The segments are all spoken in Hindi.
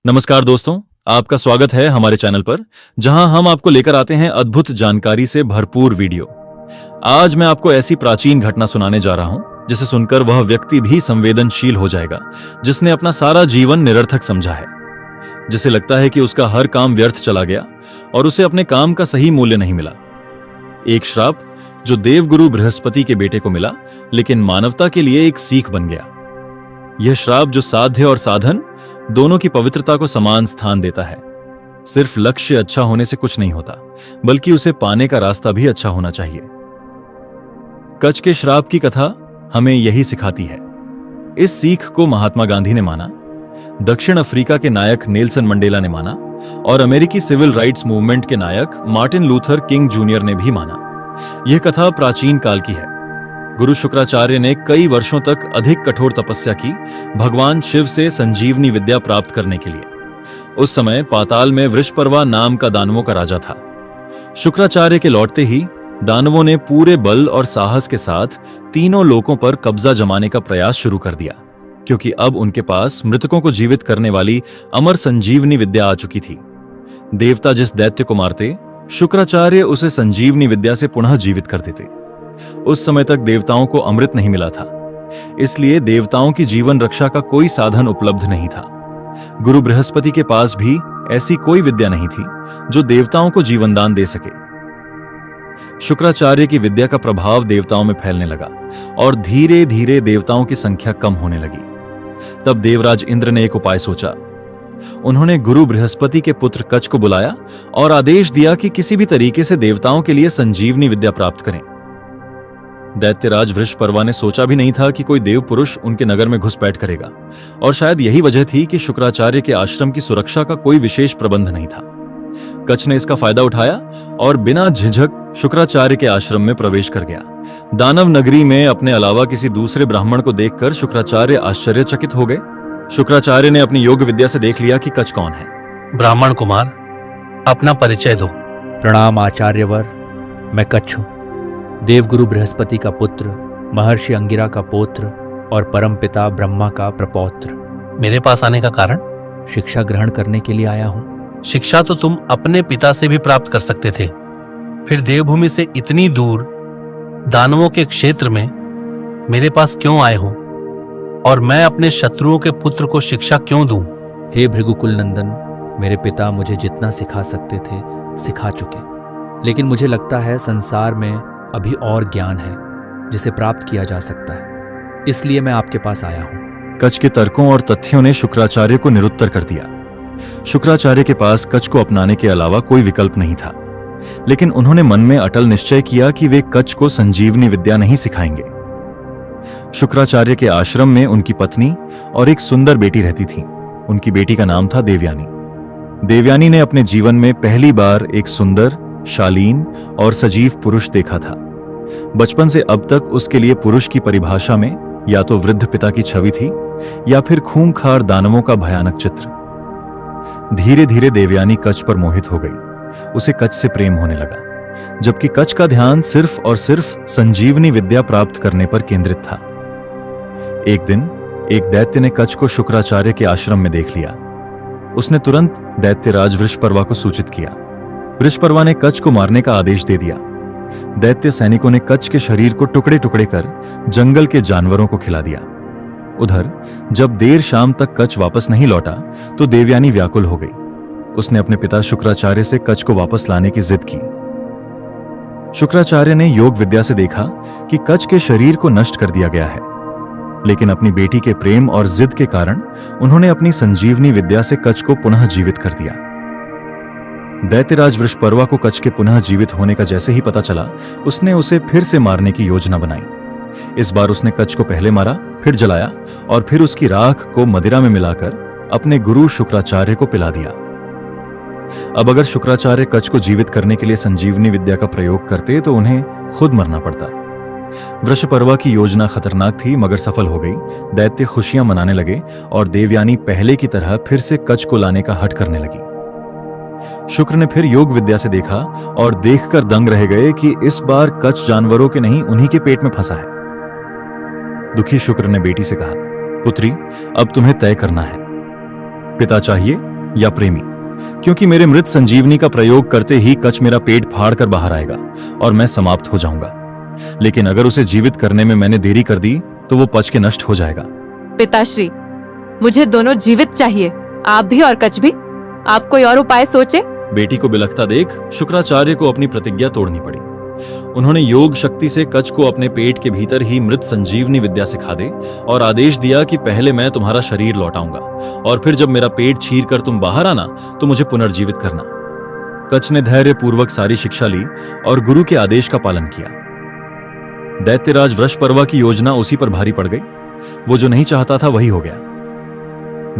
नमस्कार दोस्तों, आपका स्वागत है हमारे चैनल पर, जहां हम आपको लेकर आते हैं अद्भुत जानकारी से भरपूर वीडियो। आज मैं आपको ऐसी प्राचीन घटना सुनाने जा रहा हूं जिसे सुनकर वह व्यक्ति भी संवेदनशील हो जाएगा जिसने अपना सारा जीवन निरर्थक समझा है, जिसे लगता है कि उसका हर काम व्यर्थ चला गया और उसे अपने काम का सही मूल्य नहीं मिला। एक श्राप जो देवगुरु बृहस्पति के बेटे को मिला, लेकिन मानवता के लिए एक सीख बन गया। यह श्राप जो साध्य और साधन दोनों की पवित्रता को समान स्थान देता है। सिर्फ लक्ष्य अच्छा होने से कुछ नहीं होता, बल्कि उसे पाने का रास्ता भी अच्छा होना चाहिए। कच्छ के श्राप की कथा हमें यही सिखाती है। इस सीख को महात्मा गांधी ने माना, दक्षिण अफ्रीका के नायक नेल्सन मंडेला ने माना और अमेरिकी सिविल राइट्स मूवमेंट के नायक मार्टिन लूथर किंग जूनियर ने भी माना। यह कथा प्राचीन काल की है। गुरु शुक्राचार्य ने कई वर्षों तक अधिक कठोर तपस्या की भगवान शिव से संजीवनी विद्या प्राप्त करने के लिए। उस समय पाताल में वृषपर्वा नाम का दानवों का राजा था। शुक्राचार्य के लौटते ही दानवों ने पूरे बल और साहस के साथ तीनों लोकों पर कब्जा जमाने का प्रयास शुरू कर दिया, क्योंकि अब उनके पास मृतकों को जीवित करने वाली अमर संजीवनी विद्या आ चुकी थी। देवता जिस दैत्य को मारते, शुक्राचार्य उसे संजीवनी विद्या से पुनः जीवित कर देते। उस समय तक देवताओं को अमृत नहीं मिला था, इसलिए देवताओं की जीवन रक्षा का कोई साधन उपलब्ध नहीं था। गुरु बृहस्पति के पास भी ऐसी कोई विद्या नहीं थी जो देवताओं को जीवनदान दे सके। शुक्राचार्य की विद्या का प्रभाव देवताओं में फैलने लगा और धीरे धीरे देवताओं की संख्या कम होने लगी। तब देवराज इंद्र ने एक उपाय सोचा। उन्होंने गुरु बृहस्पति के पुत्र कच्छ को बुलाया और आदेश दिया कि किसी भी तरीके से देवताओं के लिए संजीवनी विद्या प्राप्त करें। दैत्यराज वृषपर्वा ने सोचा भी नहीं था कि कोई देव पुरुष उनके नगर में घुसपैठ करेगा, और शायद यही वजह थी कि शुक्राचार्य के आश्रम की सुरक्षा का कोई विशेष प्रबंध नहीं था। कच्छ ने इसका फायदा उठाया और बिना झिझक शुक्राचार्य के आश्रम में प्रवेश कर गया। दानव नगरी में अपने अलावा किसी दूसरे ब्राह्मण को देखकर शुक्राचार्य आश्चर्यचकित हो गए। शुक्राचार्य ने अपनी योग विद्या से देख लिया कि कच्छ कौन है। ब्राह्मण कुमार, अपना परिचय दो। प्रणाम आचार्यवर, मैं कच्छ हूँ, देवगुरु बृहस्पति का पुत्र, महर्षि अंगिरा का पौत्र और परमपिता ब्रह्मा का प्रपौत्र। मेरे पास आने का कारण? शिक्षा ग्रहण करने के लिए आया हूँ। शिक्षा तो तुम अपने पिता से भी प्राप्त कर सकते थे, फिर देवभूमि से इतनी दूर दानवों के क्षेत्र में मेरे पास क्यों आए हो? और मैं अपने शत्रुओं के पुत्र को शिक्षा क्यों दूं? हे भृगुकुल नंदन, मेरे पिता मुझे जितना सिखा सकते थे सिखा चुके, लेकिन मुझे लगता है संसार में अभी और ज्ञान है जिसे प्राप्त किया जा सकता है, इसलिए मैं आपके पास आया हूं। कच्छ के तर्कों और तथ्यों ने शुक्राचार्य को निरुत्तर कर दिया। शुक्राचार्य के पास कच्छ को अपनाने के अलावा कोई विकल्प नहीं था, लेकिन उन्होंने मन में अटल निश्चय किया कि वे कच्छ को संजीवनी विद्या नहीं सिखाएंगे। शुक्राचार्य के आश्रम में उनकी पत्नी और एक सुंदर बेटी रहती थी। उनकी बेटी का नाम था देवयानी। देवयानी ने अपने जीवन में पहली बार एक सुंदर, शालीन और सजीव पुरुष देखा था। बचपन से अब तक उसके लिए पुरुष की परिभाषा में या तो वृद्ध पिता की छवि थी या फिर खूंखार दानवों का भयानक चित्र। धीरे धीरे देवयानी कच्छ पर मोहित हो गई। उसे कच्छ से प्रेम होने लगा, जबकि कच्छ का ध्यान सिर्फ और सिर्फ संजीवनी विद्या प्राप्त करने पर केंद्रित था। एक दिन एक दैत्य ने कच्छ को शुक्राचार्य के आश्रम में देख लिया। उसने तुरंत दैत्यराज वृषपर्वा को सूचित किया। वृषपर्वा ने कच्छ को मारने का आदेश दे दिया। दैत्य सैनिकों ने कच्छ के शरीर को टुकड़े टुकड़े कर जंगल के जानवरों को खिला दिया। उधर जब देर शाम तक कच्छ वापस नहीं लौटा तो देवयानी व्याकुल हो गई। उसने अपने पिता शुक्राचार्य से कच्छ को वापस लाने की जिद की। शुक्राचार्य ने योग विद्या से देखा कि कच्छ के शरीर को नष्ट कर दिया गया है, लेकिन अपनी बेटी के प्रेम और जिद के कारण उन्होंने अपनी संजीवनी विद्या से कच्छ को पुनः जीवित कर दिया। दैत्यराज वृषपर्वा को कच्छ के पुनः जीवित होने का जैसे ही पता चला, उसने उसे फिर से मारने की योजना बनाई। इस बार उसने कच्छ को पहले मारा, फिर जलाया और फिर उसकी राख को मदिरा में मिलाकर अपने गुरु शुक्राचार्य को पिला दिया। अब अगर शुक्राचार्य कच्छ को जीवित करने के लिए संजीवनी विद्या का प्रयोग करते तो उन्हें खुद मरना पड़ता। वृषपर्वा की योजना खतरनाक थी, मगर सफल हो गई। दैत्य खुशियां मनाने लगे और देवयानी पहले की तरह फिर से कच्छ को लाने का हठ करने लगी। शुक्र ने फिर योग विद्या से देखा और देखकर दंग रह गए कि इस बार कच्छ जानवरों के नहीं, उन्हीं के पेट में फंसा है। दुखी शुक्र ने बेटी से कहा, पुत्री, अब तुम्हें तय करना है, पिता चाहिए या प्रेमी, क्योंकि मेरे मृत संजीवनी का प्रयोग करते ही कच मेरा पेट फाड़ कर बाहर आएगा और मैं समाप्त हो जाऊंगा। लेकिन अगर उसे जीवित करने में मैंने देरी कर दी तो वो पच के नष्ट हो जाएगा। पिताश्री, मुझे दोनों जीवित चाहिए, आप भी और कच भी। आप कोई और उपाय सोचे। बेटी को बिलखता देख शुक्राचार्य को अपनी प्रतिज्ञा तोड़नी पड़ी। उन्होंने योग शक्ति से कच को अपने पेट के भीतर ही मृत संजीवनी विद्या सिखा दे और आदेश दिया कि पहले मैं तुम्हारा शरीर लौटाऊंगा और फिर जब मेरा पेट चीर कर तुम बाहर आना तो मुझे पुनर्जीवित करना। कच ने धैर्य पूर्वक सारी शिक्षा ली और गुरु के आदेश का पालन किया। दैत्यराज वृषपर्वा की योजना उसी पर भारी पड़ गई। वो जो नहीं चाहता था वही हो गया।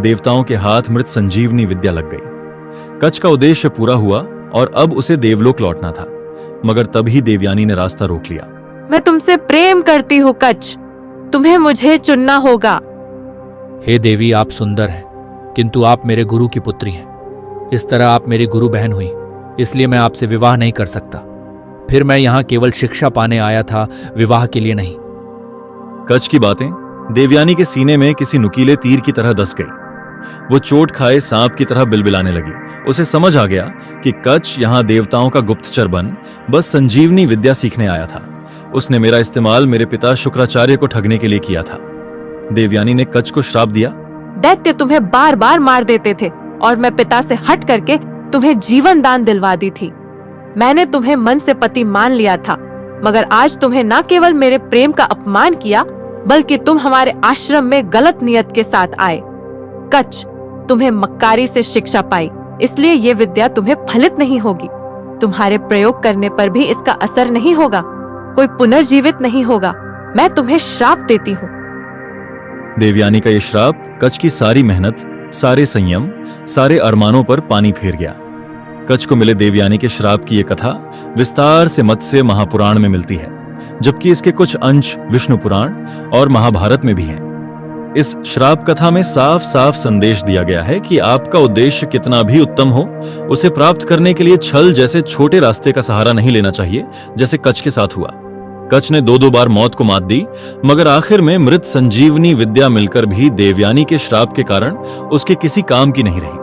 देवताओं के हाथ मृत संजीवनी विद्या लग गई। कच का उद्देश्य पूरा हुआ और अब उसे देवलोक लौटना था, मगर तभी देवयानी ने रास्ता रोक लिया। मैं तुमसे प्रेम करती हूँ कच, तुम्हें मुझे चुनना होगा। हे देवी, आप सुंदर हैं, किंतु आप मेरे गुरु की पुत्री हैं। इस तरह आप मेरी गुरु बहन हुई, इसलिए मैं आपसे विवाह नहीं कर सकता। फिर मैं यहाँ केवल शिक्षा पाने आया था, विवाह के लिए नहीं। कच की बातें देवयानी के सीने में किसी नुकीले तीर की तरह धस गई। वो चोट खाए सांप की तरह बिलबिलाने लगी। उसे समझ आ गया कि कच यहाँ देवताओं का गुप्तचर बन बस संजीवनी विद्या सीखने आया था। उसने मेरा इस्तेमाल मेरे पिता शुक्राचार्य को ठगने के लिए किया था। देवयानी ने कच को श्राप दिया। दैत्य तुम्हें बार बार मार देते थे और मैं पिता से हट करके तुम्हें जीवन दान दिलवा दी थी। मैंने तुम्हें मन से पति मान लिया था, मगर आज तुम्हें न केवल मेरे प्रेम का अपमान किया, बल्कि तुम हमारे आश्रम में गलत नियत के साथ आए। कच, तुम्हें मक्कारी से शिक्षा पाई, इसलिए ये विद्या तुम्हें फलित नहीं होगी। तुम्हारे प्रयोग करने पर भी इसका असर नहीं होगा, कोई पुनर्जीवित नहीं होगा। मैं तुम्हें श्राप देती हूँ। देवयानी का ये श्राप कच की सारी मेहनत, सारे संयम, सारे अरमानों पर पानी फेर गया। कच को मिले देवयानी के श्राप की ये कथा विस्तार से मत्स्य महापुराण में मिलती है, जबकि इसके कुछ अंश विष्णु पुराण और महाभारत में भी हैं। इस श्राप कथा में साफ साफ संदेश दिया गया है कि आपका उद्देश्य कितना भी उत्तम हो, उसे प्राप्त करने के लिए छल जैसे छोटे रास्ते का सहारा नहीं लेना चाहिए, जैसे कच के साथ हुआ। कच ने दो बार मौत को मात दी, मगर आखिर में मृत संजीवनी विद्या मिलकर भी देवयानी के श्राप के कारण उसके किसी काम की नहीं रही।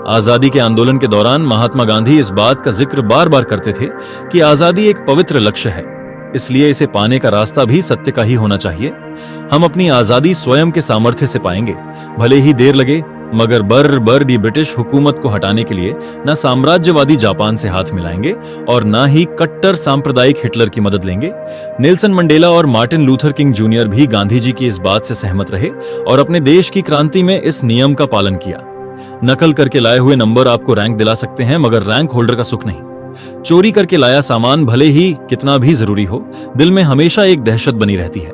आजादी के आंदोलन के दौरान महात्मा गांधी इस बात का जिक्र बार बार करते थे कि आजादी एक पवित्र लक्ष्य है, इसलिए इसे पाने का रास्ता भी सत्य का ही होना चाहिए। हम अपनी आजादी स्वयं के सामर्थ्य से पाएंगे, भले ही देर लगे, मगर बर ब्रिटिश हुकूमत को हटाने के लिए न साम्राज्यवादी जापान से हाथ मिलाएंगे और न ही कट्टर सांप्रदायिक हिटलर की मदद लेंगे। नेल्सन मंडेला और मार्टिन लूथर किंग जूनियर भी गांधी जी की इस बात से सहमत रहे और अपने देश की क्रांति में इस नियम का पालन किया। नकल करके लाए हुए नंबर आपको रैंक दिला सकते हैं, मगर रैंक होल्डर का सुख नहीं। चोरी करके लाया सामान भले ही कितना भी जरूरी हो, दिल में हमेशा एक दहशत बनी रहती है।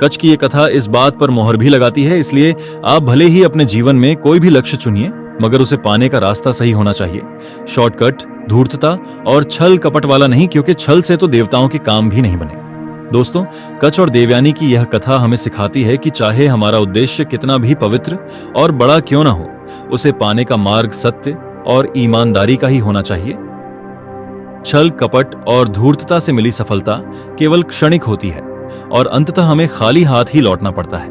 कच की ये कथा इस बात पर मोहर भी लगाती है, इसलिए आप भले ही अपने जीवन में कोई भी लक्ष्य चुनिए, मगर उसे पाने का रास्ता सही होना चाहिए। शॉर्टकट, धूर्तता और छल कपट वाला नहीं, क्योंकि छल से तो देवताओं के काम भी नहीं बने। दोस्तों, कच और देवयानी की यह कथा हमें सिखाती है कि चाहे हमारा उद्देश्य कितना भी पवित्र और बड़ा क्यों ना हो, उसे पाने का मार्ग सत्य और ईमानदारी का ही होना चाहिए। छल कपट और धूर्तता से मिली सफलता केवल क्षणिक होती है और अंततः हमें खाली हाथ ही लौटना पड़ता है।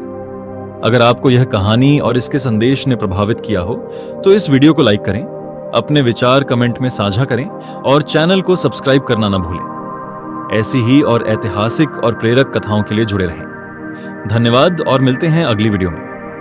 अगर आपको यह कहानी और इसके संदेश ने प्रभावित किया हो तो इस वीडियो को लाइक करें, अपने विचार कमेंट में साझा करें और चैनल को सब्सक्राइब करना न भूलें। ऐसी ही और ऐतिहासिक और प्रेरक कथाओं के लिए जुड़े रहें। धन्यवाद और मिलते हैं अगली वीडियो में।